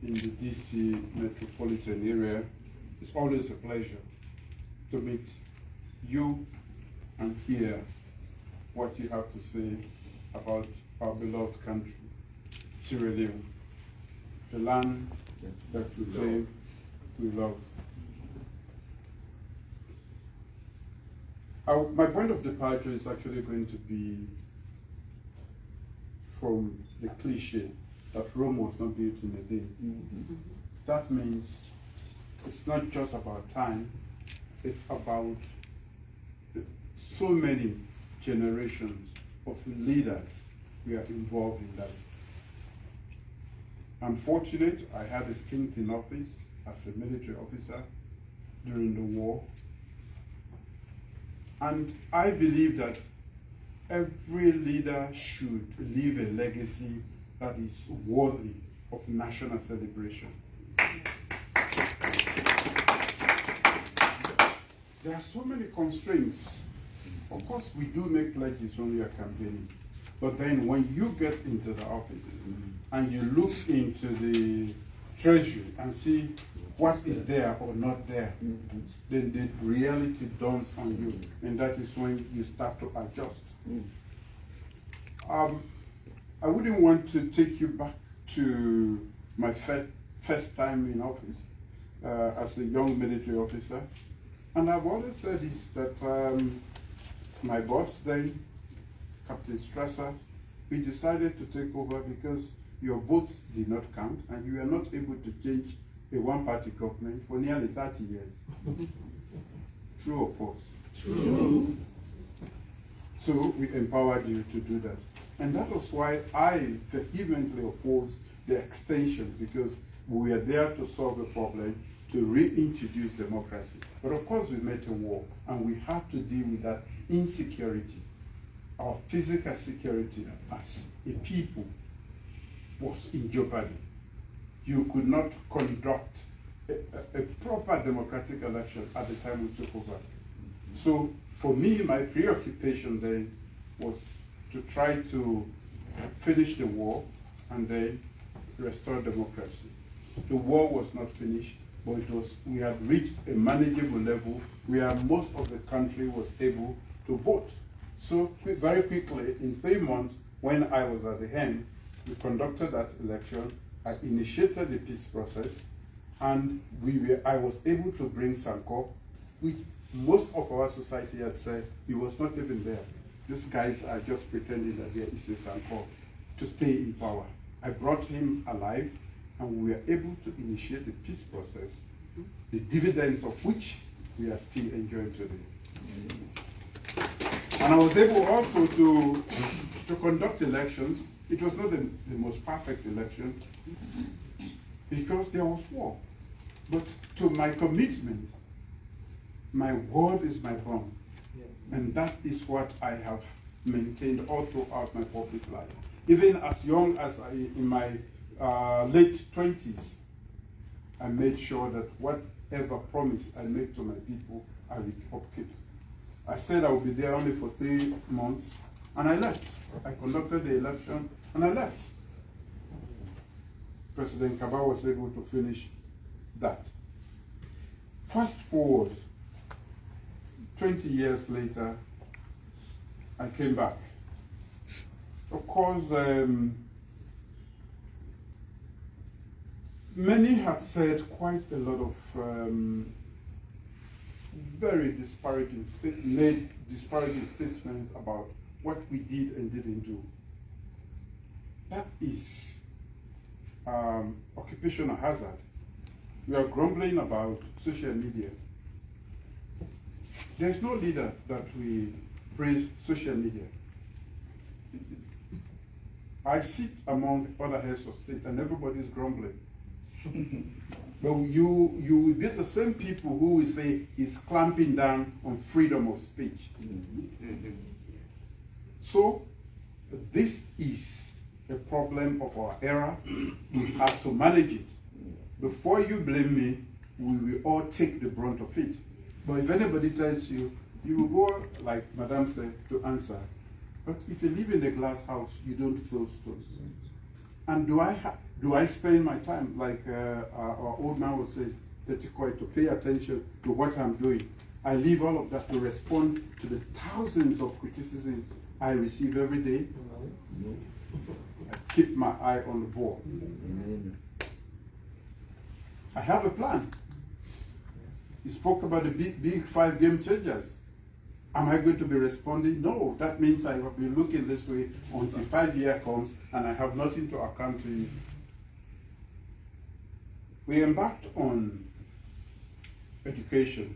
in the DC metropolitan area. It's always a pleasure to meet you and hear what you have to say about our beloved country, Sierra Leone, the land that we claim we love. My point of departure is actually going to be from the cliche that Rome was not built in a day. Mm-hmm. That means it's not just about time, it's about so many generations of leaders who are involved in that. I'm fortunate I had a stint in office as a military officer during the war. And I believe that every leader should leave a legacy that is worthy of national celebration. There are so many constraints. Of course, we do make pledges when we are campaigning. But then when you get into the office and you look into the treasury and see what is there or not there, then the reality dawns on you. And that is when you start to adjust. I wouldn't want to take you back to my first time in office as a young military officer. And I've always said this, that my boss then, Captain Strasser, we decided to take over because your votes did not count and you were not able to change a one-party government for nearly 30 years. True or false? True. So we empowered you to do that. And that was why I vehemently opposed the extension, because we were there to solve the problem, to reintroduce democracy. But of course we met a war and we had to deal with that insecurity. Our physical security as a people was in jeopardy. You could not conduct a proper democratic election at the time we took over. So for me, my preoccupation then was to try to finish the war and then restore democracy. The war was not finished, but we had reached a manageable level where most of the country was able to vote. So very quickly, in 3 months, when I was at the helm, we conducted that election. I initiated the peace process, and I was able to bring Sanko, which most of our society had said he was not even there. These guys are just pretending that there is a Sanko to stay in power. I brought him alive, and we were able to initiate the peace process, the dividends of which we are still enjoying today. And I was able also to conduct elections. It was not the most perfect election because there was war. But to my commitment, my word is my bond. And that is what I have maintained all throughout my public life. Even as young as in my late 20s, I made sure that whatever promise I made to my people, I would upkeep. I said I would be there only for 3 months, and I left. I conducted the election, and I left. President Kaba was able to finish that. Fast forward, 20 years later, I came back. Of course, many had said quite a lot of very disparaging statements about what we did and didn't do. That is occupational hazard. We are grumbling about social media. There's no leader that we praise social media. I sit among other heads of state and everybody's grumbling. But you will be the same people who will say he's clamping down on freedom of speech. So this is a problem of our era. We have to manage it. Before you blame me, we will all take the brunt of it. But if anybody tells you, you will go, like Madame said, to answer. But if you live in a glass house, you don't throw stones. And Do I spend my time, like our old man would say, to pay attention to what I'm doing? I leave all of that to respond to the thousands of criticisms I receive every day. No. I keep my eye on the ball. I have a plan. You spoke about the big 5 game changers. Am I going to be responding? No, that means I will be looking this way until 5 years comes and I have nothing to account to you. We embarked on education.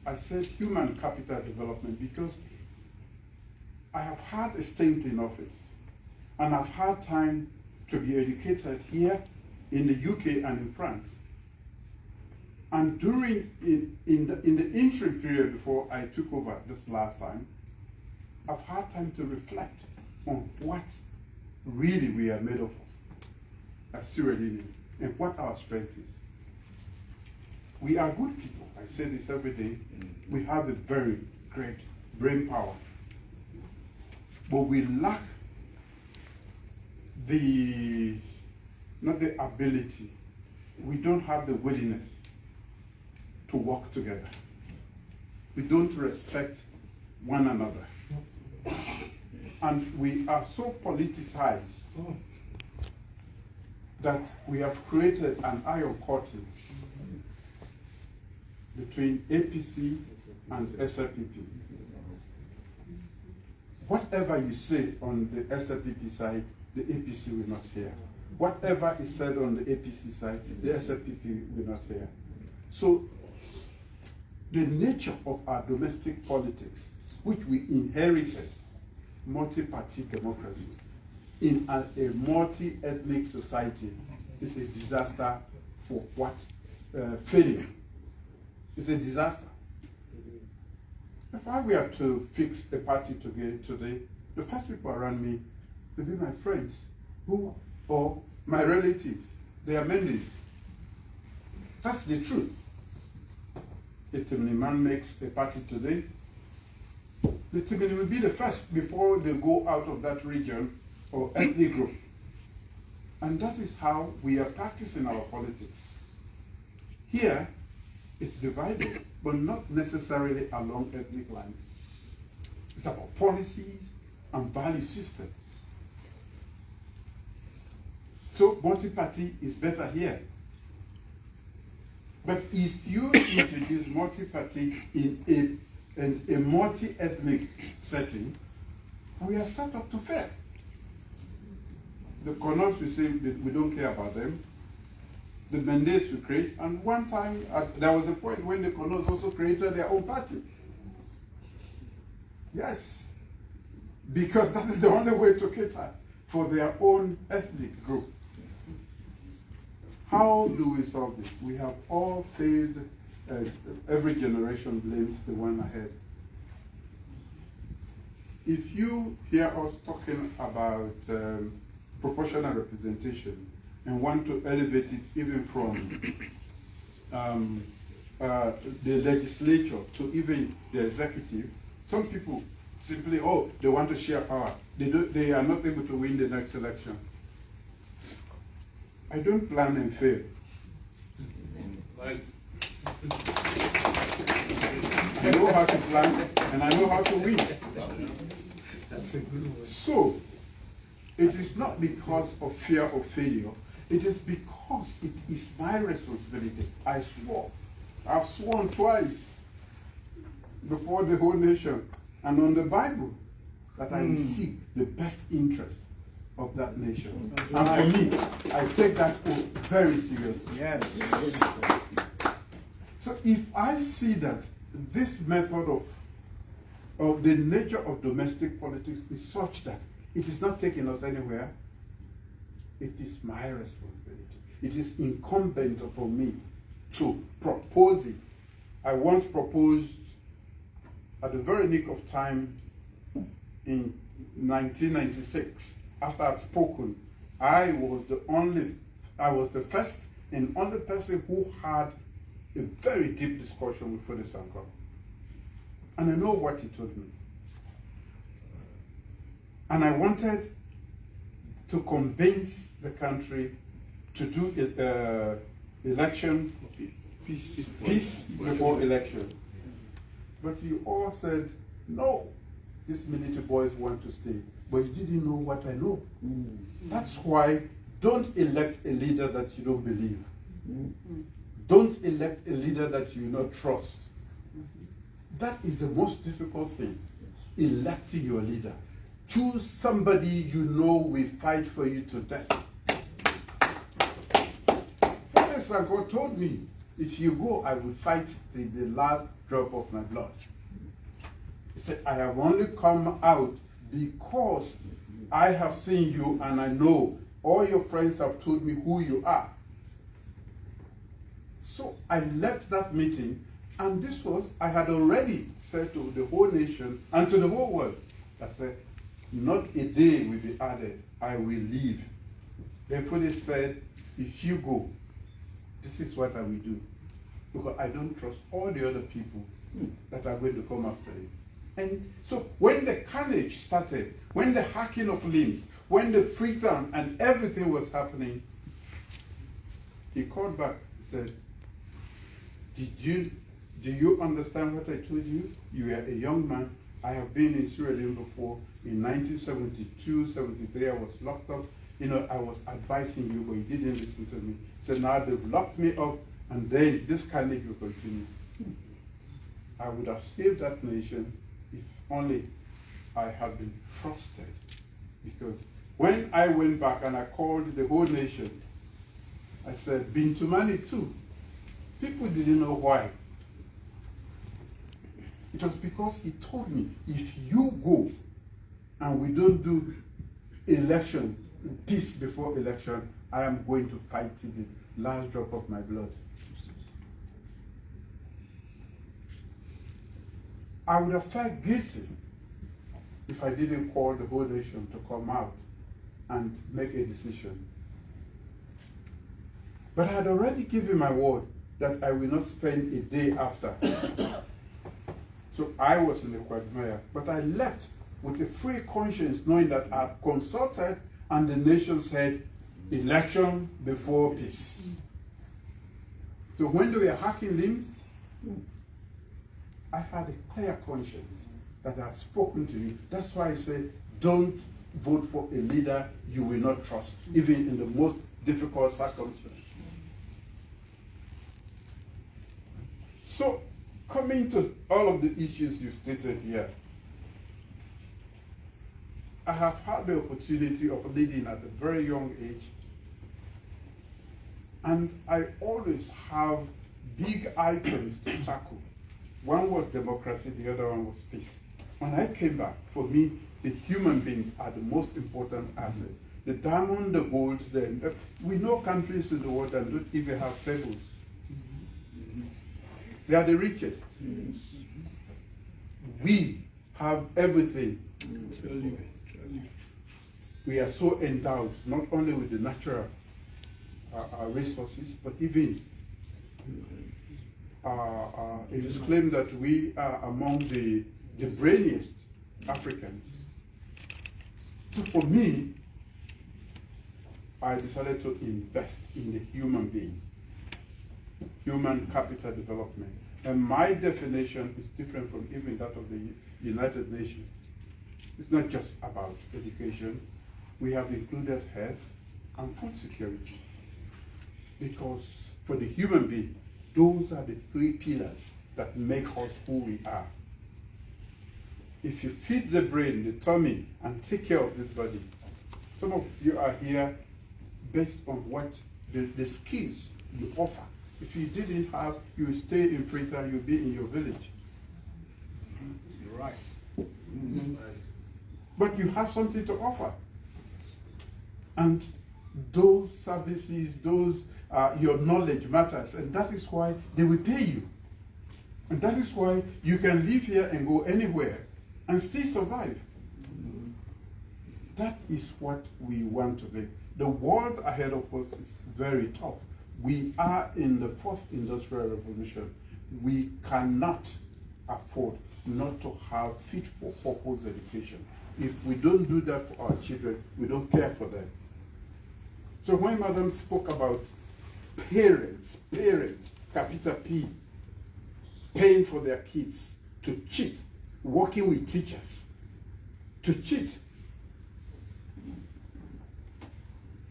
I said human capital development because I have had a stint in office and I've had time to be educated here in the UK and in France. And in the interim period before I took over this last time, I've had time to reflect on what really we are made of as Sierra Leoneans and what our strength is. We are good people. I say this every day. We have a very great brain power. But we lack not the ability. We don't have the willingness to work together. We don't respect one another. And we are so politicized that we have created an iron curtain between APC and SLPP. Whatever you say on the SLPP side, the APC will not hear. Whatever is said on the APC side, the SLPP will not hear. So the nature of our domestic politics, which we inherited, multi-party democracy, in a multi-ethnic society, is a disaster for what? Failure. It's a disaster. If I were to fix a party today, the first people around me will be my friends, or my relatives. They are Mendes. That's the truth. If a man makes a party today, the Timini will be the first before they go out of that region or ethnic group. And that is how we are practicing our politics. Here, it's divided, but not necessarily along ethnic lines. It's about policies and value systems. So multi-party is better here. But if you introduce multi-party in a multi-ethnic setting, we are set up to fail. The Konos will say that we don't care about them. The Mendes will create, and one time there was a point when the Konos also created their own party. Yes, because that is the only way to cater for their own ethnic group. How do we solve this? We have all failed. Every generation blames the one ahead. If you hear us talking about proportional representation and want to elevate it even from the legislature to even the executive, some people simply, they want to share power. They are not able to win the next election. I don't plan and fail. Right. I know how to plan and I know how to win. That's a good one. So, it is not because of fear of failure. It is because it is my responsibility. I swore. I've sworn twice before the whole nation and on the Bible that I will seek the best interest of that nation. And for me, I take that oath very seriously. Yes. So if I see that this method of the nature of domestic politics is such that it is not taking us anywhere, it is my responsibility. It is incumbent upon me to propose it. I once proposed at the very nick of time in 1996, after I'd spoken, I was the first and only person who had a very deep discussion with Fode Sankara. And I know what he told me. And I wanted to convince the country to do election, Peace. peace before election. But you all said, no, these military boys want to stay. But you didn't know what I know. That's why don't elect a leader that you don't believe. Don't elect a leader that you not trust. That is the most difficult thing, electing your leader. Choose somebody you know will fight for you to death. Father Sanko told me, if you go, I will fight till the last drop of my blood. He said, I have only come out because I have seen you and I know all your friends have told me who you are. So I left that meeting, and this was, I had already said to the whole nation and to the whole world, I said, not a day will be added, I will leave. Therefore they said, if you go, this is what I will do. Because I don't trust all the other people that are going to come after you. And so when the carnage started, when the hacking of limbs, when the freetown and everything was happening, he called back and said, do you understand what I told you? You are a young man. I have been in Sierra Leone before. In 1972, 73, I was locked up. You know, I was advising you, but you didn't listen to me. So now they've locked me up, and then this carnage will continue. I would have saved that nation if only I had been trusted. Because when I went back and I called the whole nation, I said, been to Mali too. People didn't know why. It was because he told me, if you go and we don't do election, peace before election, I am going to fight to the last drop of my blood. I would have felt guilty if I didn't call the whole nation to come out and make a decision. But I had already given my word that I will not spend a day after. So I was in the quagmire, but I left with a free conscience, knowing that I had consulted and the nation said, election before peace. So when they were hacking limbs, I had a clear conscience that I had spoken to you. That's why I say, don't vote for a leader you will not trust, even in the most difficult circumstances. So, coming to all of the issues you stated here, I have had the opportunity of leading at a very young age, and I always have big items to tackle. One was democracy, the other one was peace. When I came back, for me, the human beings are the most important asset. The diamond, the gold, we know countries in the world that don't even have pebbles. They are the richest. We have everything. We are so endowed, not only with the natural resources, but even it is claimed that we are among the brainiest Africans. So for me, I decided to invest in the human being, human capital development. And my definition is different from even that of the United Nations. It's not just about education. We have included health and food security. Because for the human being, those are the three pillars that make us who we are. If you feed the brain, the tummy, and take care of this body, some of you are here based on what the skills you offer. If you didn't have, you would stay in Freetown, you'll be in your village. You're right. But you have something to offer. And those services, your knowledge matters, and that is why they will pay you. And that is why you can live here and go anywhere and still survive. That is what we want to be. The world ahead of us is very tough. We are in the fourth industrial revolution. We cannot afford not to have fit for purpose education. If we don't do that for our children, we don't care for them. So when Madam spoke about parents, capital P, paying for their kids to cheat, working with teachers to cheat,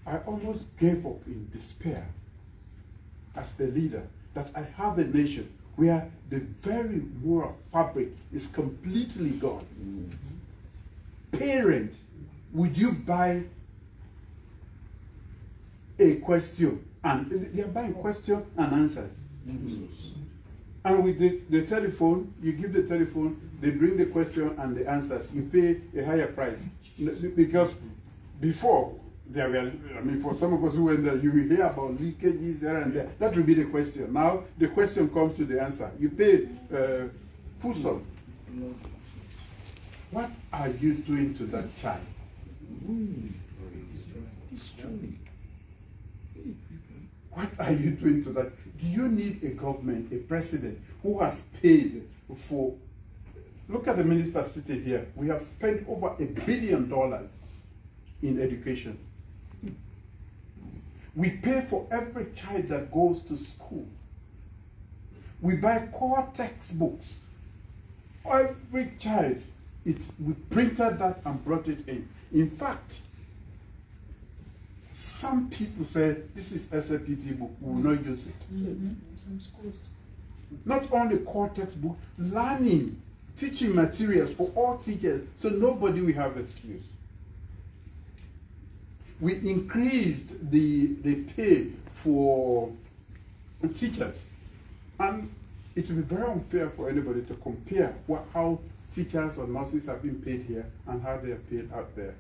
I almost gave up in despair as a leader that I have a nation where the very moral fabric is completely gone. Parent, would you buy a question? And they're buying question and answers. And with the telephone, you give the telephone, they bring the question and the answers. You pay a higher price. Because before, there were, I mean, for some of us who went there, you will hear about leakages here and there. That will be the question. Now, the question comes to the answer. You pay full sum. What are you doing to that child? What are you doing to that? Do you need a government, a president, who has paid for... Look at the minister sitting here. We have spent over $1 billion in education. We pay for every child that goes to school. We buy core textbooks. Every child, we printed that and brought it in. In fact, some people say, this is SLPP book, we will not use it. Some schools. Not only core textbook, learning, teaching materials for all teachers, so nobody will have excuse. We increased the pay for teachers. And it will be very unfair for anybody to compare how teachers or nurses have been paid here and how they are paid out there.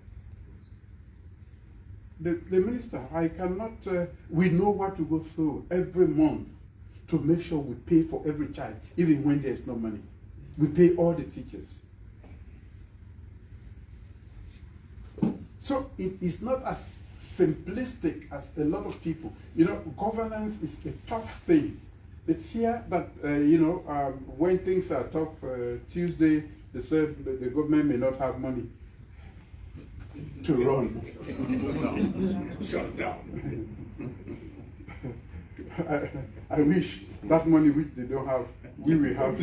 The minister, I cannot, we know what to go through every month to make sure we pay for every child, even when there's no money. We pay all the teachers. So it is not as simplistic as a lot of people. You know, governance is a tough thing. It's here that, when things are tough, Tuesday, they said the government may not have money to run. Shut down. I wish that money which they don't have, we will have.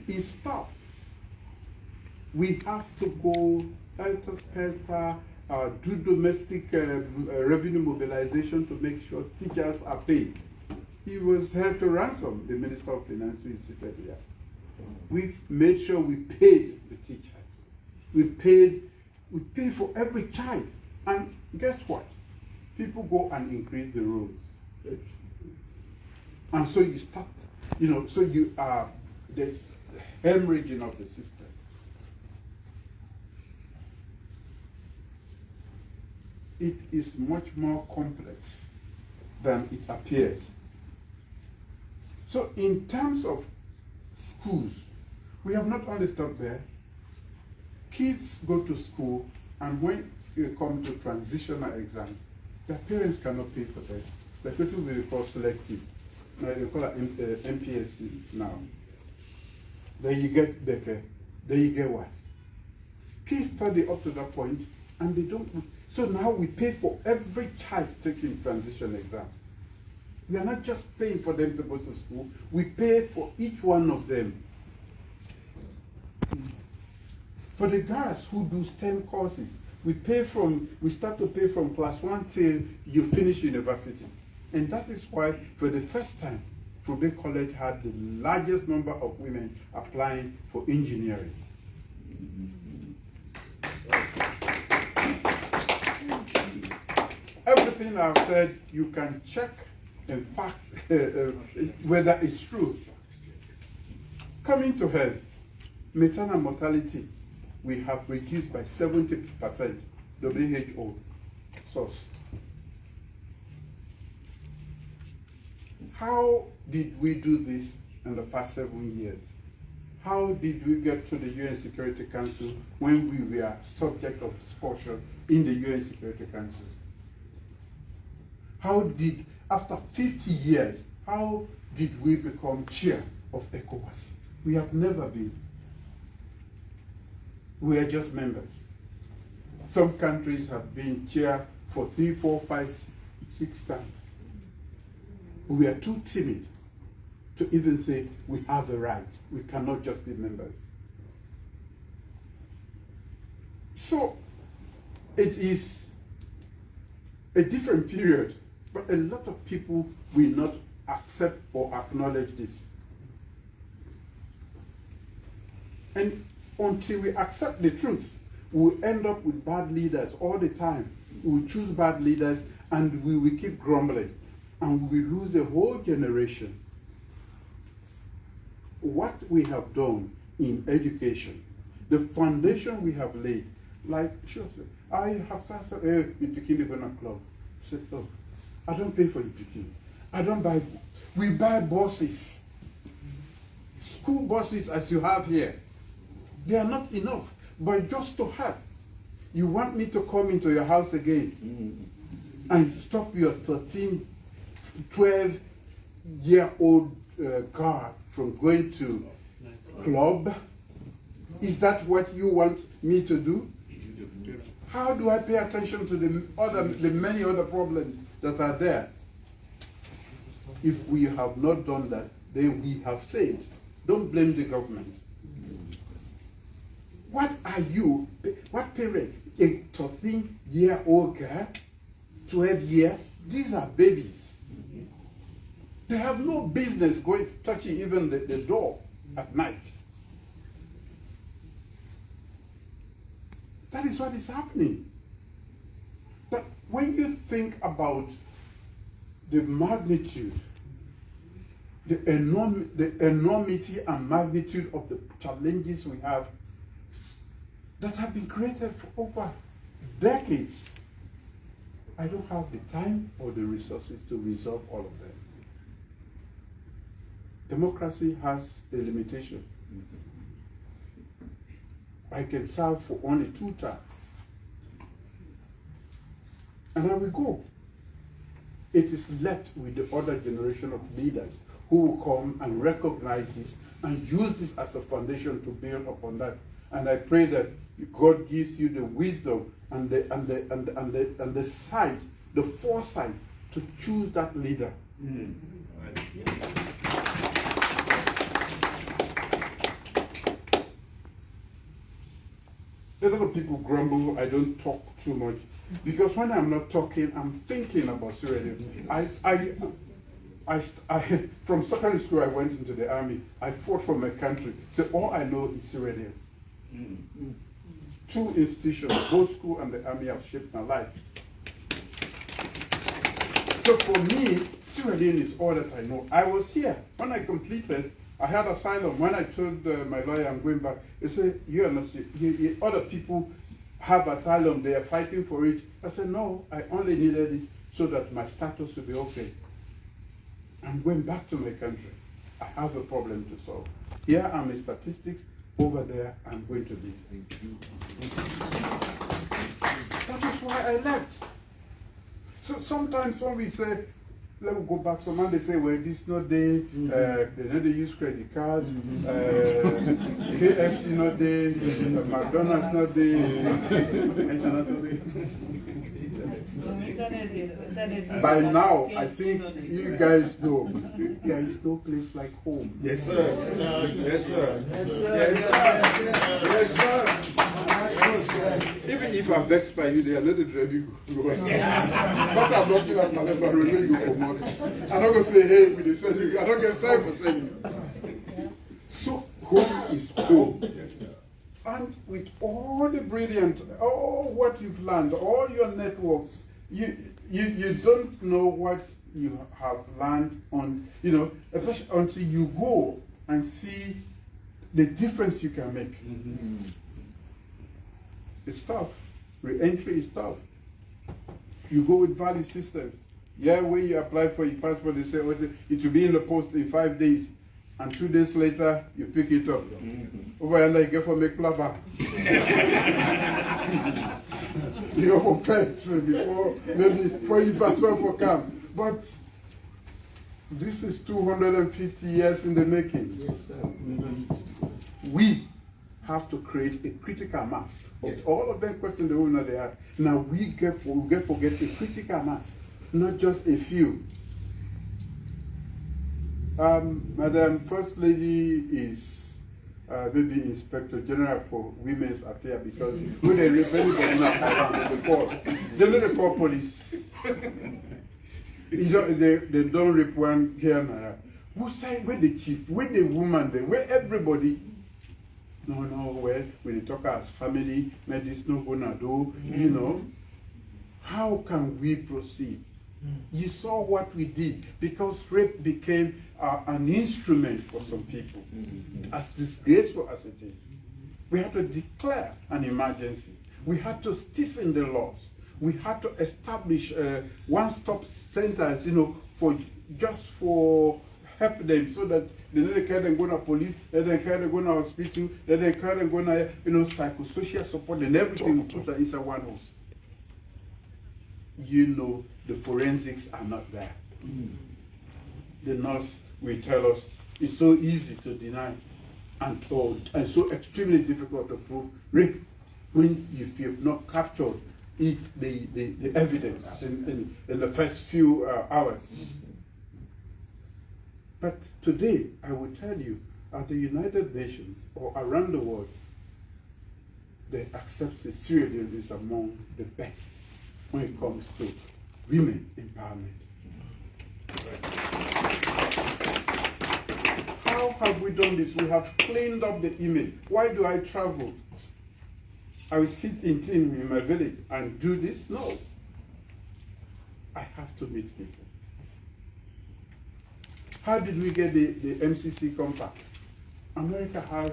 It's tough. We have to go helter-skelter, do domestic revenue mobilization to make sure teachers are paid. He was held to ransom, the Minister of Finance who is seated here. We made sure we paid the teachers. We paid for every child. And guess what? People go and increase the rules. And so you start, so you are, there's hemorrhaging of the system. It is much more complex than it appears. So in terms of schools, we have not only stopped there. Kids go to school, and when they come to transitional exams, their parents cannot pay for them. Like what we call selective. Now they call it MPSC now. Then you get better, then you get worse. Kids study up to that point, and they don't. So now we pay for every child taking transition exam. We are not just paying for them to go to school, we pay for each one of them. For the guys who do STEM courses, we start to pay from class 1 till you finish university. And that is why, for the first time, Fube College had the largest number of women applying for engineering. Everything I've said, you can check, in fact, whether it's true. Coming to health, maternal mortality, we have reduced by 70%, WHO source. How did we do this in the past 7 years? How did we get to the UN Security Council when we were subject of discussion in the UN Security Council? How did, after 50 years, how did we become chair of ECOWAS? We have never been. We are just members. Some countries have been chair for 3, 4, 5, 6 times. We are too timid to even say we have a right. We cannot just be members. So it is a different period, but a lot of people will not accept or acknowledge this. And until we accept the truth, we'll end up with bad leaders all the time. We'll choose bad leaders and we will keep grumbling. And we lose a whole generation. What we have done in education, the foundation we have laid, like, sure, I have started in Peking Ebola Club. Said, oh, I don't pay for the Peking. I don't buy, we buy buses. School buses as you have here. They are not enough, but just to have. You want me to come into your house again and stop your 13, 12-year-old girl from going to club? Is that what you want me to do? How do I pay attention to the many other problems that are there? If we have not done that, then we have failed. Don't blame the government. What are you, what parent, a 13-year-old girl, 12-year, these are babies. They have no business touching even the door at night. That is what is happening. But when you think about the magnitude, the enormity and magnitude of the challenges we have that have been created for over decades, I don't have the time or the resources to resolve all of them. Democracy has a limitation. I can serve for only 2 terms. And I will go. It is left with the other generation of leaders who will come and recognize this and use this as a foundation to build upon that. And I pray that God gives you the wisdom and the sight, the foresight to choose that leader. A lot of people grumble, I don't talk too much, because when I'm not talking, I'm thinking about Sierra Leone. From secondary school, I went into the army. I fought for my country. So all I know is Sierra Leone. 2 institutions, both school and the army, have shaped my life. So for me, Sierra Leone is all that I know. I was here. When I completed, I had asylum. When I told my lawyer I'm going back, he said, you are not, other people have asylum, they are fighting for it. I said, no, I only needed it so that my status would be okay. I'm going back to my country. I have a problem to solve. Here I'm a statistics, over there I'm going to leave. That is why I left. So sometimes when we say, let me go back, someone they say, well, this no day, they know they use credit card, KFC no day, McDonald's no day, internet no day. By now, I think you guys know there is no place like home. Yes, sir. Yes, sir. Yes, sir. Yes, sir. Even if I'm vexed by you, they are not ready to go. But I'm looking at my level, I'm going to come out. I'm not going to say, hey, we defend you. I don't get signed for saying it. So, home is home. And with all the brilliant, all what you've learned, all your networks, you don't know what you have learned on, especially until you go and see the difference you can make. It's tough. Re-entry is tough. You go with value system. Yeah, when you apply for your passport, they say, oh, it will be in the post in 5 days. And 2 days later, you pick it up. Over and you go for make plaba. You go for pets before you passport for camp. But this is 250 years in the making. Yes, sir. We have to create a critical mass. Yes. All of them question the owner they have. Now we get forget a critical mass, not just a few. Madam First Lady is maybe Inspector General for Women's Affairs, because when they rape anybody now, they call. They don't call police. They don't rape one here now. Who side? Where the chief? Where the woman? Where everybody? No, where we talk as family, maybe this no gonna do, you know. How can we proceed? You saw what we did, because rape became an instrument for some people, as disgraceful as it is. We had to declare an emergency. We had to stiffen the laws. We had to establish one-stop centers, you know, for help them, so that they don't care they go to police, they don't care they go to hospital, they don't care they go to, you know, psychosocial support and everything. We put that inside one house. You know, the forensics are not there. The nurse will tell us it's so easy to deny and so extremely difficult to prove rape when if you've not captured the evidence in the first few hours. But today, I will tell you, at the United Nations or around the world, they accept that Sierra Leone is among the best when it comes to women empowerment. How have we done this? We have cleaned up the image. Why do I travel? I will sit in my village and do this? No. I have to meet people. How did we get the MCC compact? America has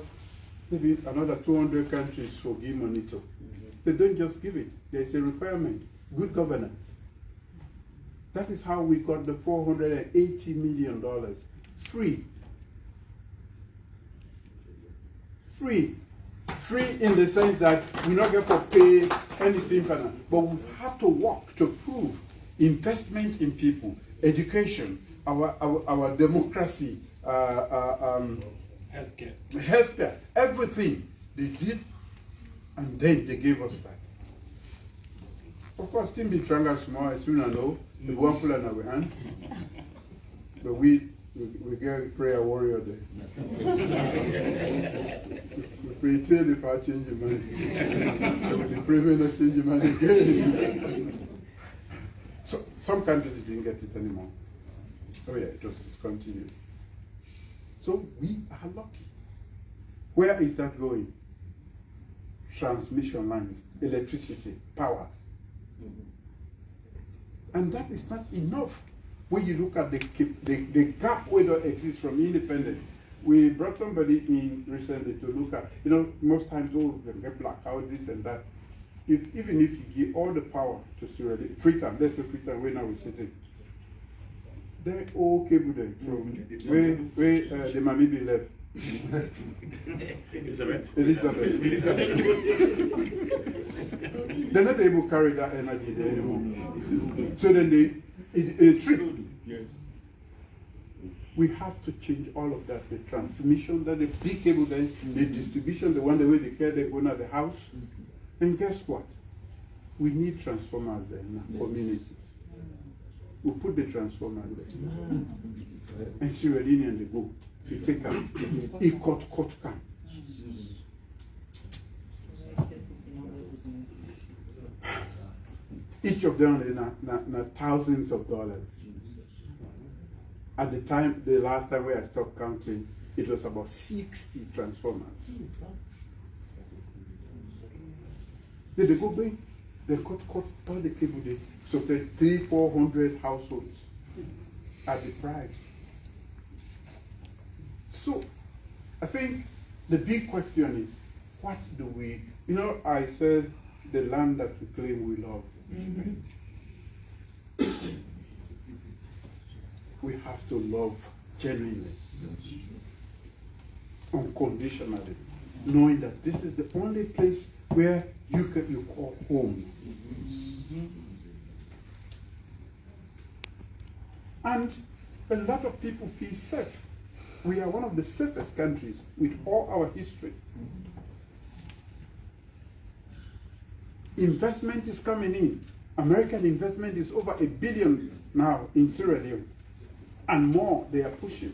maybe another 200 countries for give money to. They don't just give it. There's a requirement. Good governance. That is how we got the $480 million free. Free. Free in the sense that we not get to pay anything for that. But we've had to work to prove investment in people, education, our democracy, healthcare, everything they did, and then they gave us that. Of course, things be stronger small, as soon as know, the one pull in our hand. But we get prayer warrior there. We pray till if I change your mind. We pray when I change your mind again. So some countries didn't get it anymore. Oh yeah, it was discontinued. So we are lucky. Where is that going? Transmission lines, electricity, power. And that is not enough. When you look at the gap where that exists from independence. We brought somebody in recently to look at, you know, most times they get blackout, this and that. Even if you give all the power to Sierra Leone, Freetown, let's say Freetown, where now we're sitting, they're all cable there from where the Mamibi left. Elizabeth. They're not able to carry that energy there anymore. So then they trip. Yes. We have to change all of that. The transmission, that the big cable, then the distribution, the one the way they care, they go to the house. And guess what? We need transformers there in our communities. We put the transformers there. And Sierra Leoneans they go. You take them. It cut can. Each of them are thousands of dollars. At the time, the last time I stopped counting, it was about 60 transformers. Then they go bring, they cut all the cable, they so 300-400 households at the price. So I think the big question is, what do we, you know, I said the land that we claim we love. We have to love genuinely, unconditionally, knowing that this is the only place where you call home. And a lot of people feel safe. We are one of the safest countries with all our history. investment is coming in. American investment is over $1 billion now in Sierra Leone, and more they are pushing.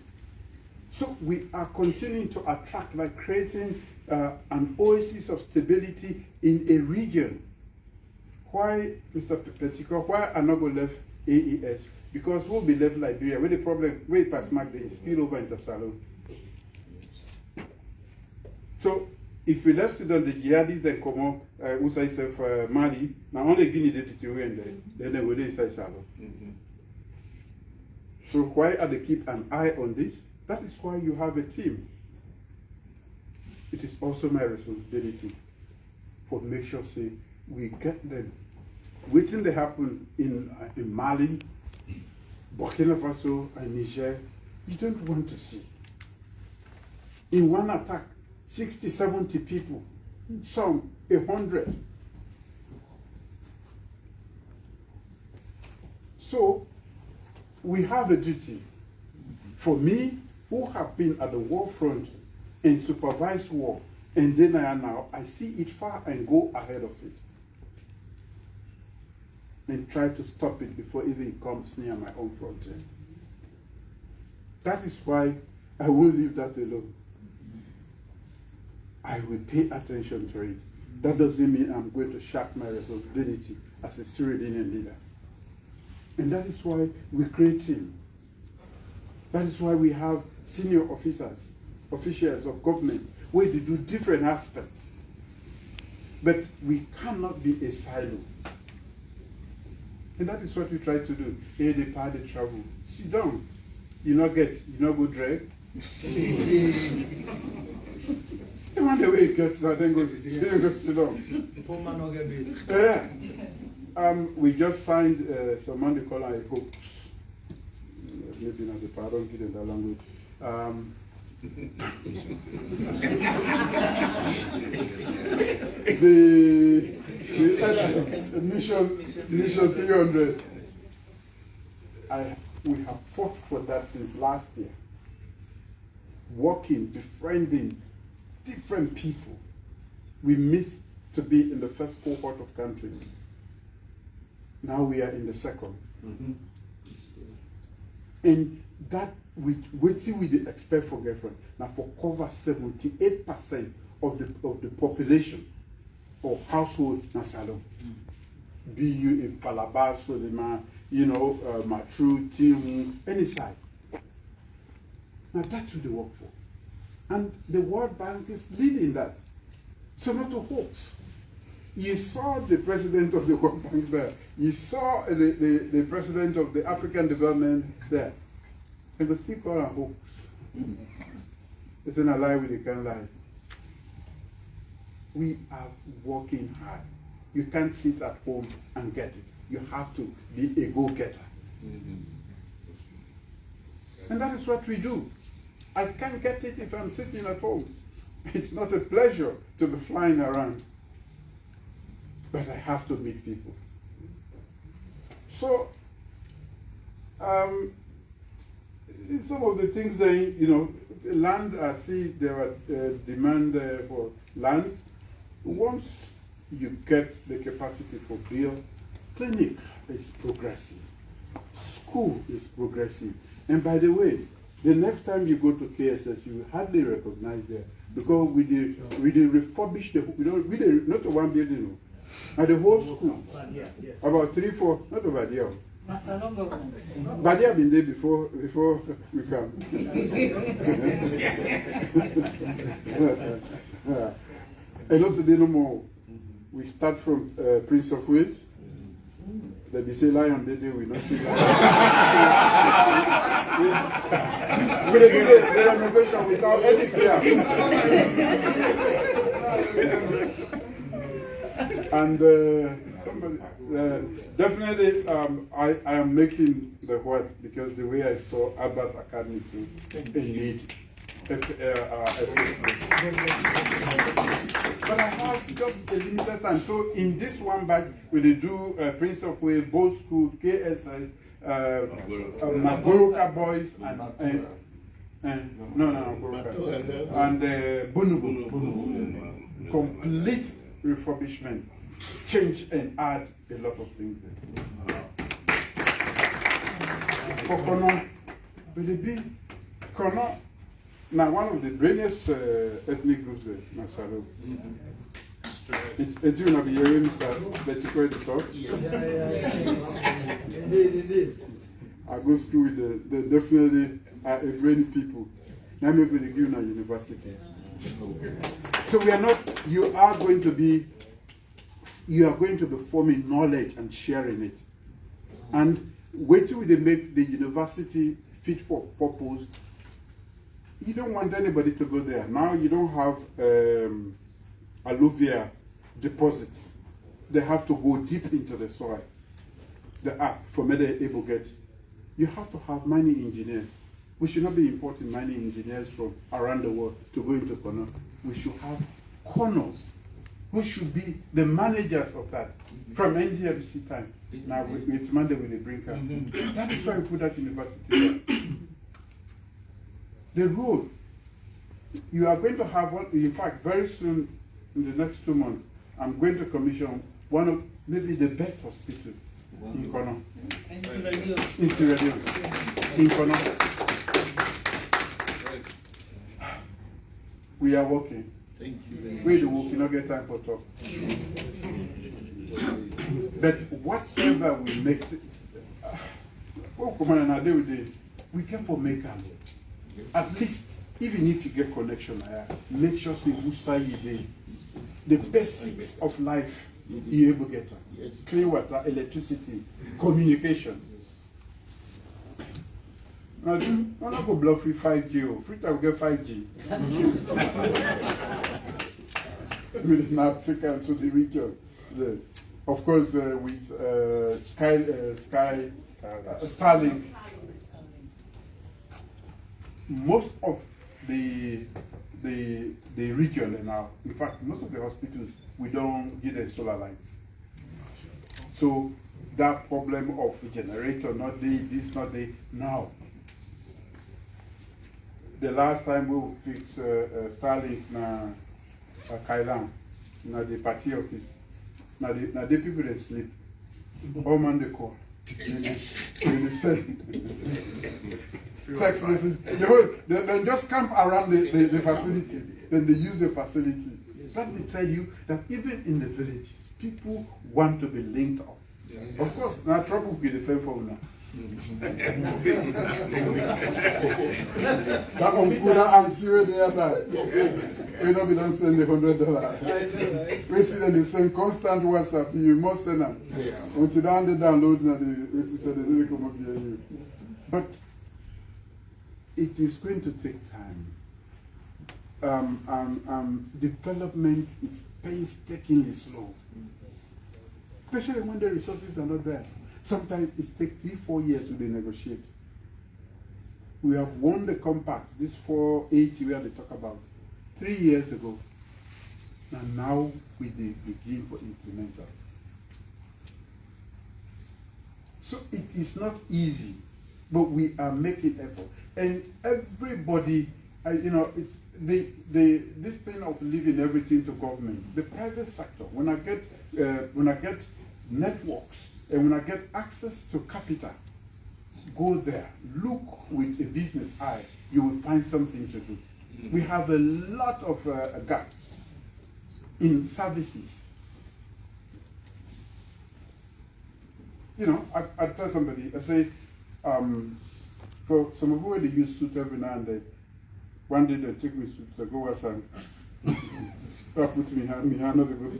So we are continuing to attract, like creating an oasis of stability in a region. Why, Mr. Petico, why are not going to left AES? Because we'll be left Liberia, where the problem, where past Mark, they spill over into Salon. So if we left Sudan, the jihadis that come up, who say self Mali, now only Guinea deputy and then they will inside Salon. So why are they keep an eye on this? That is why you have a team. It is also my responsibility for make sure say we get them. Waiting they happen in Mali, Burkina Faso, and Niger, you don't want to see. In one attack, 60, 70 people, some 100. So we have a duty. For me, who have been at the war front and supervised war, and then I am now, I see it far and go ahead of it. And try to stop it before even it comes near my own frontier. That is why I won't leave that alone. I will pay attention to it. That doesn't mean I'm going to shirk my responsibility as a Sierra Leonean leader. And that is why we create teams. That is why we have senior officers, officials of government, where they do different aspects. But we cannot be a silo. And that is what we try to do. Hey, they party travel. Sit down. You not go drag. And when the way it gets, then go sit down. Yeah. We just signed someone they call a hoax. Maybe not the pardon, get in that language. The mission 300. We have fought for that since last year. Working, befriending different people. We missed to be in the first cohort of countries. Now we are in the second. And that we see we expect for girlfriend. Now for cover 78% of the population or household in Salon. Be you in Falaba, Solima, Matru, Timu, any side. Now that's who they work for. And the World Bank is leading that. So not a hoax. You saw the president of the World Bank there. You saw the president of the African Development there. And they still call a hoax. It's not a lie, we can't lie. We are working hard. You can't sit at home and get it. You have to be a go-getter. And that is what we do. I can't get it if I'm sitting at home. It's not a pleasure to be flying around. But I have to meet people. So, some of the things they, land, I see there are demand for land. Once you get the capacity for bill, clinic is progressive, school is progressive. And by the way, the next time you go to KSS, you will hardly recognize there because we refurbish not the one building, and the whole school. About 3, 4, not over there. But they have been there before we come. And not today no more. We start from Prince of Wales. They be say lion, they will not see lion. We do the renovation without any fear. And definitely, I am making the what because the way I saw Albert Academy to need. But I have just a limited time. So in this one batch, we do Prince of Wales, both school, KSS, Magoroka boys, and Bonubu. Complete refurbishment. change and add a lot of things there. For Kono, with the big Kono, now one of the brainiest ethnic groups in Masaro. It's going to be hearing that you go to talk. I go to school with the definitely are a brainy people. Now I'm going to give you a university. So we are not, you are going to be forming knowledge and sharing it. And wait till they make the university fit for purpose. You don't want anybody to go there. Now you don't have alluvial deposits. They have to go deep into the soil, the earth, for me they're able to get. You have to have mining engineers. We should not be importing mining engineers from around the world to go into Kono. We should have Konos who should be the managers of that from NDMC time. Now it's Monday with the brinker. That is why we put that university there. The road, you are going to have one, in fact, very soon, in the next 2 months, I'm going to commission one of maybe the best hospitals in Kono. In Sierra Leone. In Kono. We are working. Thank you. We the work, you not get time for talk. But whatever we make, we can for make them. At least, even if you get connection, make sure say the basics of life you able to get them. Yes. Clean water, electricity, communication. I'm not going to bluff with 5G. Free time will get 5G. With Africa to the region. Of course, with Starlink. Most of the region now, in fact, most of the hospitals, we don't get a solar lights. So that problem of generator, not this, not the now. The last time we fixed Starlink na Kailan, na the party office, na the people they sleep. All man they call. They send text message. They just camp around the facility. Then they use the facility. That will tell you that even in the villages, people want to be linked up. Yeah. Of course, now trouble with the phone for now. That one put out and see where they are now. We don't be done send the $100. We see that they send constant WhatsApp, you must send them. Until they download and they come up here. But it is going to take time. Development is painstakingly slow. Especially when the resources are not there. Sometimes it takes 3-4 years to negotiate. We have won the compact, this 480 where they talk about, 3 years ago. And now we begin for implemental. So it is not easy, but we are making effort. And everybody, it's this thing of leaving everything to government, the private sector. When I get networks and when I get access to capital, go there, look with a business eye, you will find something to do. We have a lot of gaps in services. I tell somebody, I say, for some of you, they use suit every now and then. One day they take me to go outside. I put me hand on the go.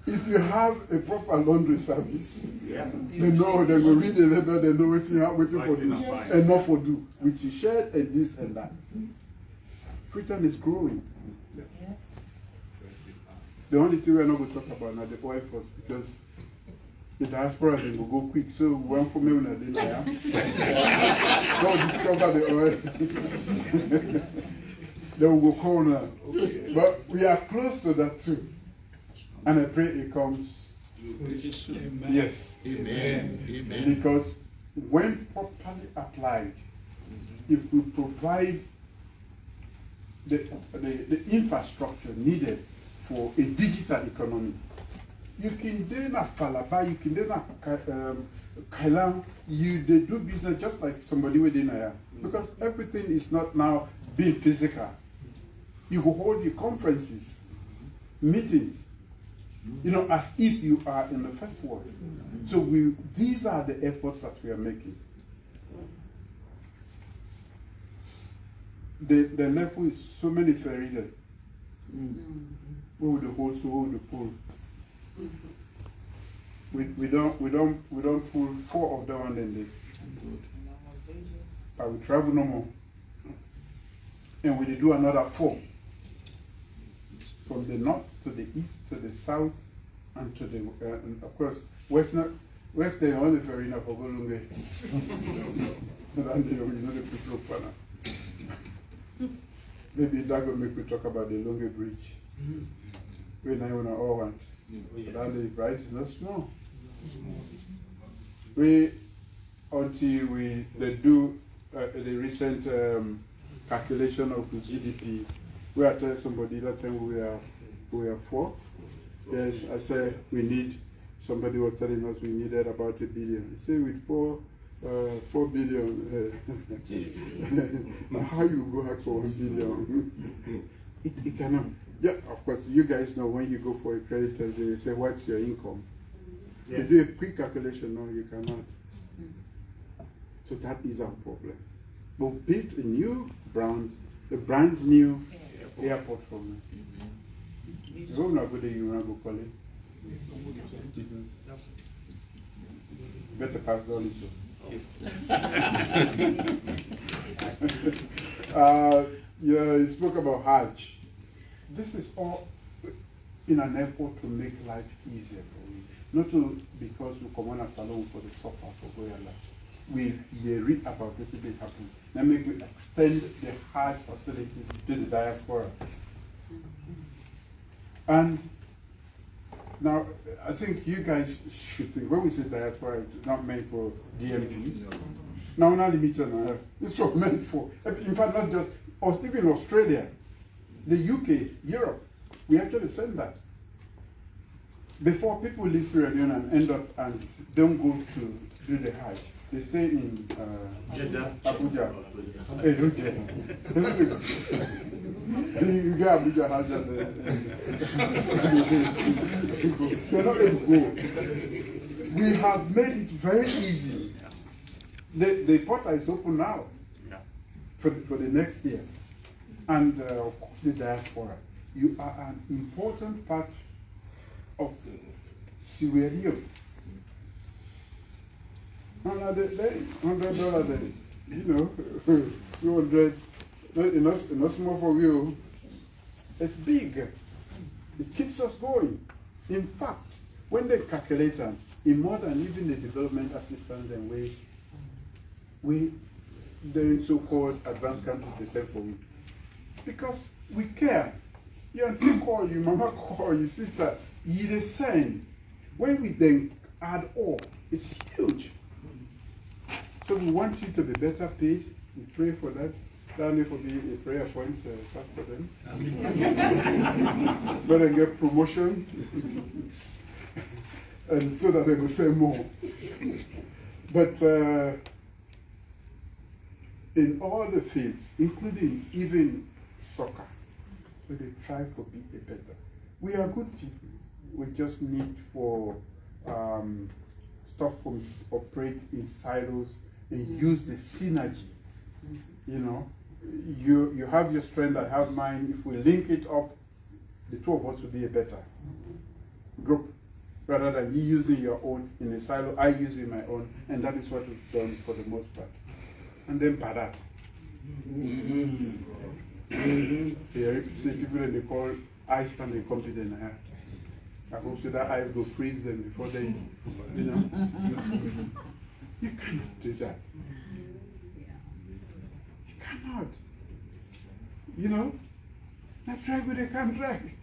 If you have a proper laundry service, they know, they will read the label, they know what for do, and not for do, which is shared and this and that. Freetown is growing. The only thing we're not going to talk about now the oil force, because the diaspora they will go quick. So one for me when I didn't discover the oil. They will go corner. But we are close to that too. And I pray it comes. Amen. Yes. Amen. Amen. Because when properly applied, if we provide the infrastructure needed for a digital economy. You can do na Falaba, you can do na Kailam, they do business just like somebody within here. Because everything is not now being physical. You go hold your conferences, meetings, as if you are in the first world. So these are the efforts that we are making. The level is so many ferry there. Over the whole, so over the pool. We don't pull 4 of them on the day. But we travel no more. And we do another 4. From the north to the east to the south and to the and of course west the only ferry now for Golunge. The people of maybe that will make me talk about the Longe Bridge. When I want to all want. But the price is not small. Until they do the recent calculation of the GDP, we are telling somebody that time we are 4. Yes, I said somebody was telling us we needed about 1 billion. Say with 4 billion, how you go out for 1 billion? It cannot. Yeah, of course, you guys know when you go for a credit test, they say, what's your income? Yeah. You do a quick calculation, no, you cannot. So that is our problem. We've built a brand new airport for me. You don't know whether you want to go call it. Better pass down so. You spoke about Hajj. This is all in an effort to make life easier for you. Not because we come on a salon for the suffer for Goyala. We read about it to happen. Now make we extend the Hajj facilities to the diaspora. And now, I think you guys should think, when we say diaspora, it's not meant for DMV. No. Now, not limited. It's not meant for, in fact, not just, or even Australia, the UK, Europe. We actually send that. Before people leave Sierra Leone and end up and don't go to do the Hajj, they stay in Abuja. Hey, don't you get Abuja Hajj they're not able to go. We have made it very easy. The portal is open now for the next year. And of course the diaspora. You are an important part of Sierra Leone. $100 $200, not small for you. It's big. It keeps us going. In fact, when they calculate them, in more than even the development assistance and the so-called advanced countries they send for me. Because we care. Your auntie call you, mama call you, sister, you the same. When we then add all, it's huge. So we want you to be better paid. We pray for that. That may be a prayer point first for them. Better get promotion. And so that they will say more. But in all the fields, including even soccer, we try to be a better. We are good people. We just need for stuff from operate in silos and use the synergy. You know, you have your strength, I have mine. If we link it up, the two of us will be a better group. Rather than you using your own in a silo, I using my own, and that is what we've done for the most part. And then Padat. Yeah, you see people that they call ice pan, they come to the I hope so that ice will freeze them before they, you know. You cannot do that. You cannot. You know, not drag where they can't drag.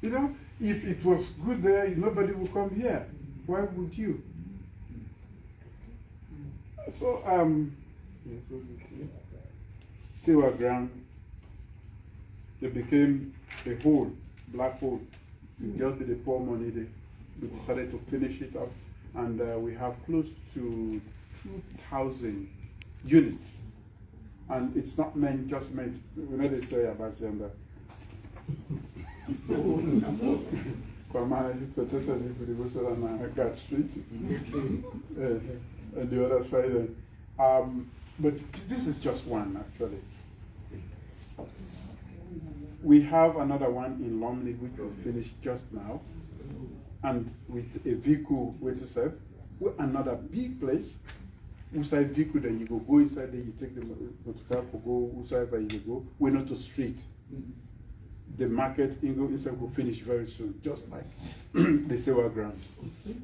You know, if it was good there, nobody would come here. Why would you? So, sewer ground. It became a hole, black hole. Just with the poor money, we decided to finish it up, and we have close to 2,000 units. And it's not just meant, we know they say about Zenda. Got Street, and the other side. But this is just one, actually. We have another one in Lumley, which we finished just now, and with a vehicle wait to serve. Another big place. Inside vehicle, then you go inside there, you take the motor for go, whosoever you go. We're not to street. The market inside will finish very soon, just like the sewer ground.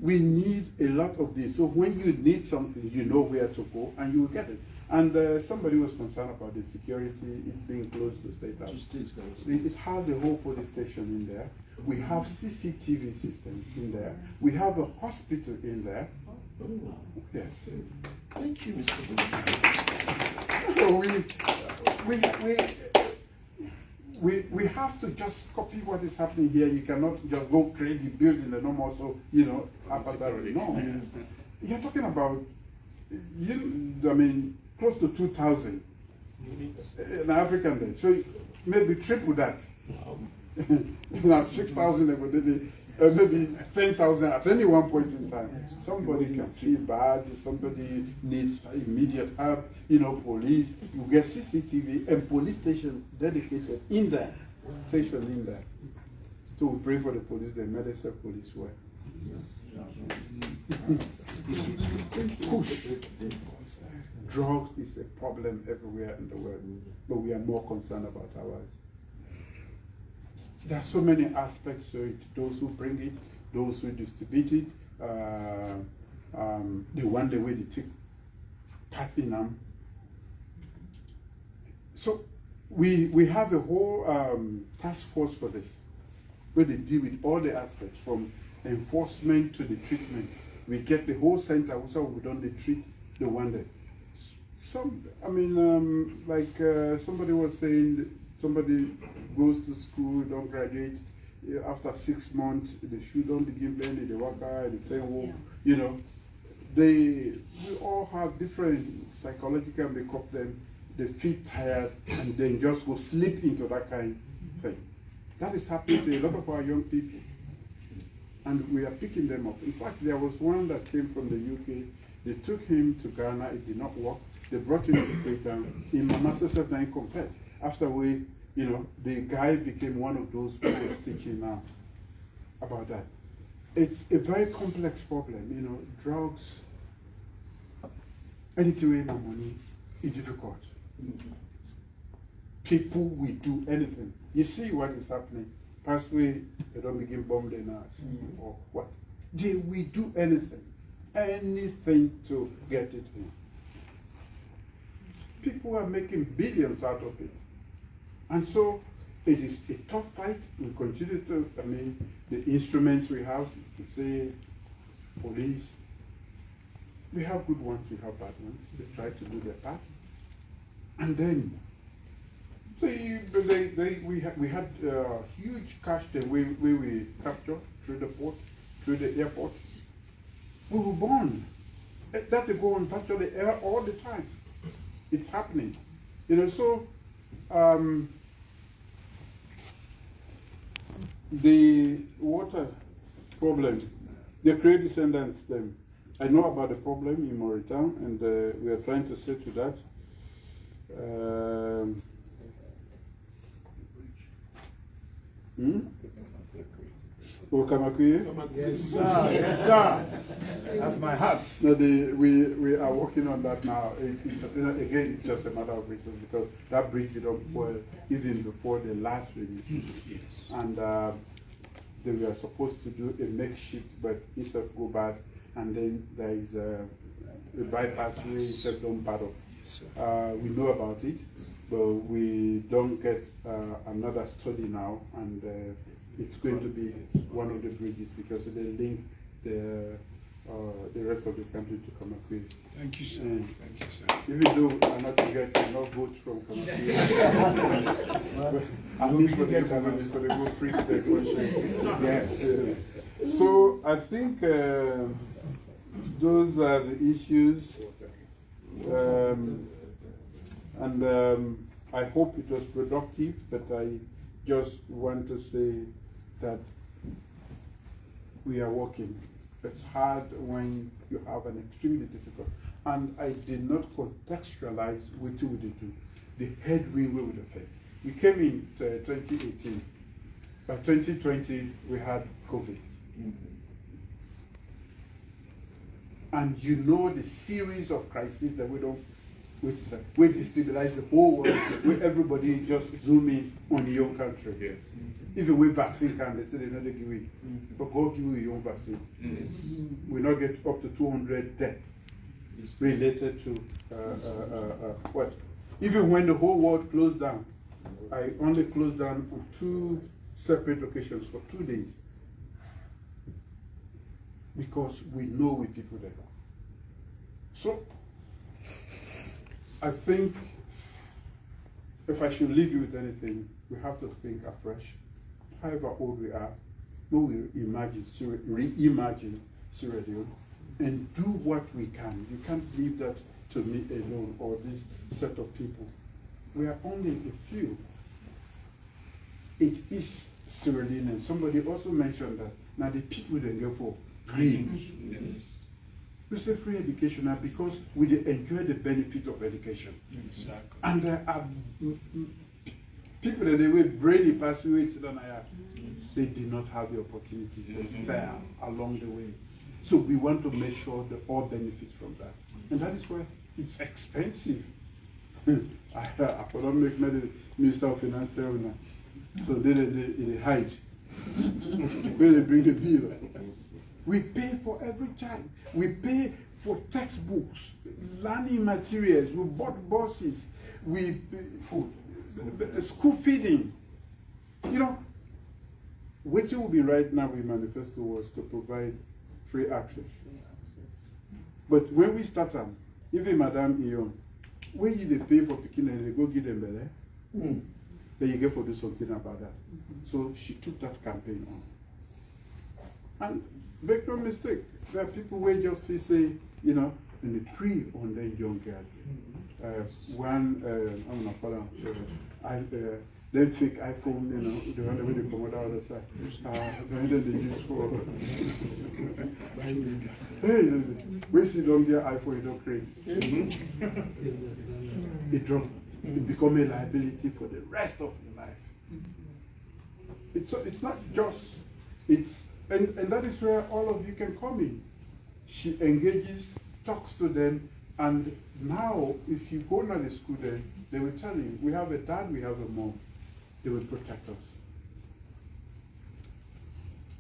We need a lot of this. So when you need something, you know where to go and you will get it. And somebody was concerned about the security, it being close to State House. It has a whole police station in there. We have CCTV systems in there. We have a hospital in there. Oh. Yes. Thank you, Mr. So we have to just copy what is happening here. You cannot just go create the building and no more. So no. You're talking about close to 2,000 in African day. So maybe triple that. Now 6,000 maybe 10,000 at any one point in time. Somebody can feel bad, somebody needs immediate help, police. You get CCTV and police station dedicated in there, station in there. So we pray for the police, the medicine police work. Push. Drugs is a problem everywhere in the world, but we are more concerned about ours. There are so many aspects to it. Those who bring it, those who distribute it, the one the way they take part in them. So we have a whole task force for this, where they deal with all the aspects from enforcement to the treatment. We get the whole center, so we don't treat the one that. Somebody was saying, somebody goes to school, don't graduate, after 6 months, the shoe don't begin bending, the worker, the thing, we all have different psychological makeup, then they feel tired and then just go slip into that kind of thing. That is happening to a lot of our young people. And we are picking them up. In fact, there was one that came from the UK. They took him to Ghana, it did not work. They brought him to Freetown. In Mama Sesef then confessed. After the guy became one of those who was teaching now about that. It's a very complex problem, drugs, anything with money is difficult. People will do anything. You see what is happening. Past way, they don't begin bombing us or what. They will do anything to get it in. People are making billions out of it. And so it is a tough fight. We continue to, the instruments we have, say, police, we have good ones, we have bad ones. They try to do their part. And then, we had huge cash the way we captured through the port, through the airport. We were born. That they go and capture the air all the time. It's happening. The water problem, the create descendants, them. I know about the problem in Mauritania, and we are trying to see to that. Yes, sir. Yes, sir. That's my heart. No, we are working on that now. Again, it's just a matter of reasons because that bridge did not spoil even before the last release. Yes. And they were supposed to do a makeshift, but instead go bad, and then there is a bypass way instead done bad of. Yes, we know about it, but we don't get another study now, and it's going to be one of the bridges because they link the the rest of the country to Kamakwe. Thank you, sir. And Thank you, sir. even though I'm not getting enough votes from Kamakwe, I need for the go preach the conscience. Yes. So I think those are the issues. I hope it was productive, but I just want to say that we are working. It's hard when you have an extremely difficult. And I did not contextualize what we did do, the headwind we would have faced. We came in 2018. By 2020, we had COVID. And you know the series of crises that we destabilize the whole world, where everybody just zoom in on your own country. Yes. Even with vaccine can, they say they not give it. But God give you your own vaccine. Yes. We not get up to 200 deaths related to what? Even when the whole world closed down, I only closed down on 2 separate locations for 2 days. Because we know with people there. So, I think if I should leave you with anything, we have to think afresh. However old we are, we will reimagine Sierra Leone and do what we can. You can't leave that to me alone or this set of people. We are only a few. It is Sierra Leone. Somebody also mentioned that now the people they go for green. Yes. We say free education now because we enjoy the benefit of education. Exactly. And there are people that they will brainy pass away, they did not have the opportunity. They fell along the way. So we want to make sure that all benefit from that. And that is why it's expensive. I could make the Minister of Finance tell now. So they hide. When they bring the bill. We pay for every child. We pay for textbooks, learning materials. We bought buses. We food, school feeding. You know, what will be right now in manifesto was to provide free access. But when we start them, even Madame Ion, when you they pay for picking and they go give them belly, then you get to do something about that. So she took that campaign on. And make no mistake, there are people who just feel say, you know, in the pre on the young girls. I'm gonna call them, then fake iPhone, you know, the one that they come out the other side. Then they use for. Hey, when you don't get iPhone, you don't crazy. It drops. It becomes a liability for the rest of your life. It's not just, and that is where all of you can come in. She engages, talks to them, and now if you go to the school there, they will tell you, we have a dad, we have a mom. They will protect us.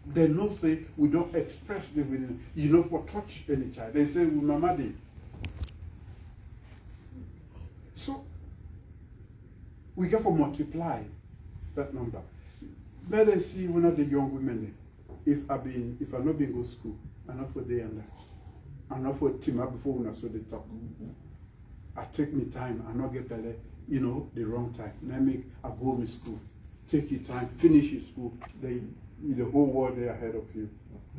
They don't say, we don't express the willingness, you know, for touch any child. They say, we mama did. So, we get to multiply that number. Let us see one of the young women there. If I not been go school, I not for day and that. I not for team up before when I saw the talk. I take me time, I not get the wrong time. And I go to school. Take your time, finish your school, then the whole world there ahead of you.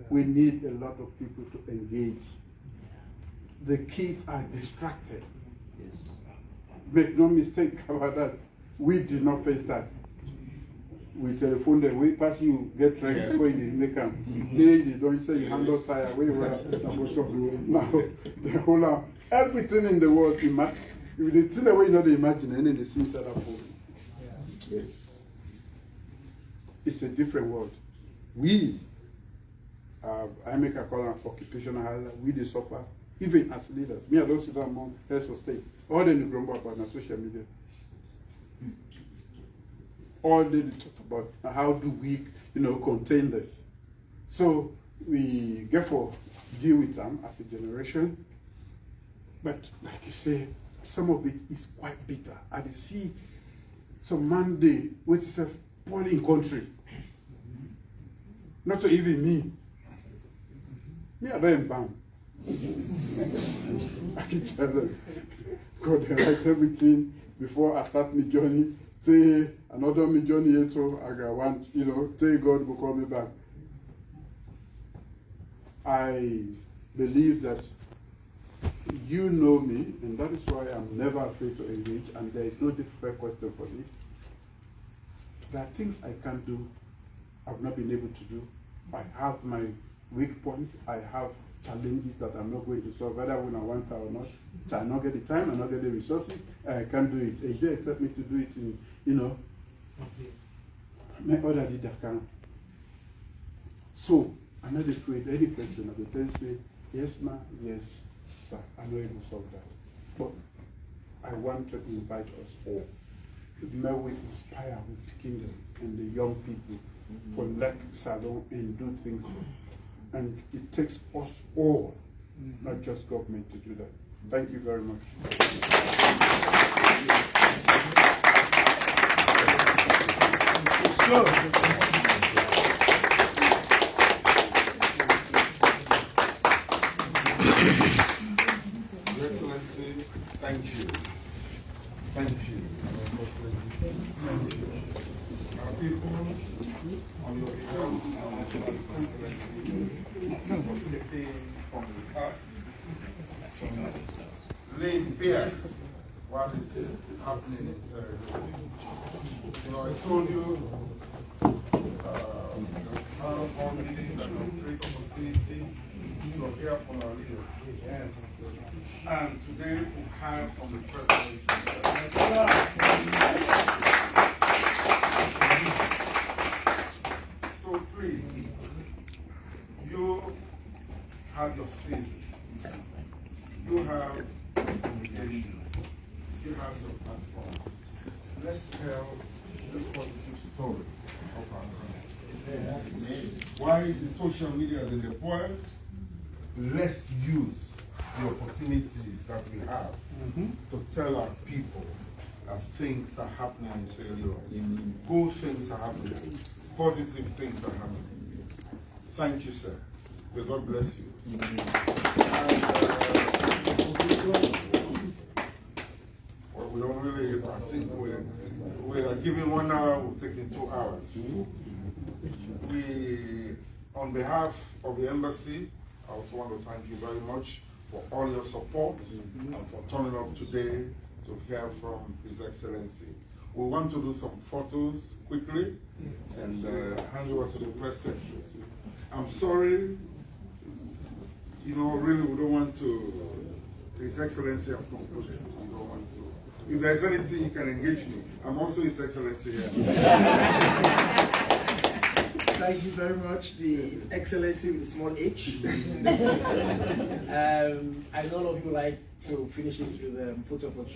We need a lot of people to engage. The kids are distracted. Yes. Make no mistake about that. We did not face that. We telephone them, we pass you, get ready before you make them. They don't say you handle tire, we were now, the whole everything in the world, if the thing that we not imagine, and then the scenes that are falling. Yes. It's a different world. We, I make a call on occupational hazard, we they suffer, even as leaders. Me, I don't sit down among heads of state. All they grumble about on social media. All they talk about how do we, contain this. So we therefore deal with them as a generation. But like you say, some of it is quite bitter. I see some Monday with a spoiling country. Not even me. Me, I don't bang. I can tell them, God, I write everything before I start my journey. Say another my journey, so I want, say God will call me back. I believe that you know me, and that is why I'm never afraid to engage, and there is no difficult question for me. There are things I can't do, I've not been able to do. I have my weak points, I have challenges that I'm not going to solve, whether when I want or not. So I not get the time, I not get the resources, I can't do it. If they expect me to do it in, my other leader can. So, I'm not afraid any question. I will tell you, say, yes, ma'am, yes, sir, I'm not able to solve that. But I want to invite us all. May we inspire with Kingdom and the young people for Lek Salon and do things. And it takes us all, not just government, to do that. Thank you very much. Your Excellency, thank you. Thank you. Thank you. Our people, on your behalf, Excellency, speaking from his heart, laying bare what is happening in Sierra Leone. I told you, not only that we create opportunity to hear from our leaders. And today we have from the President. So please, you have your spaces, you have communications, you have your platforms. Let's tell the positive story of our country. Why is the social media in the point? Let's use the opportunities that we have to tell our people that things are happening in Sierra Leone. Good things are happening. Positive things are happening. Thank you, sir. May God bless you. Well, we don't really, I think we are giving 1 hour, we're taking 2 hours. We, on behalf of the embassy, I also want to thank you very much for all your support and for turning up today to hear from His Excellency. We want to do some photos quickly and hand over to the press secretary. I'm sorry, really we don't want to, His Excellency has concluded, we don't want to. If there's anything you can engage me, I'm also His Excellency here. Thank you very much, the Excellency with a small h. I know all of you like to finish this with a photo opportunity.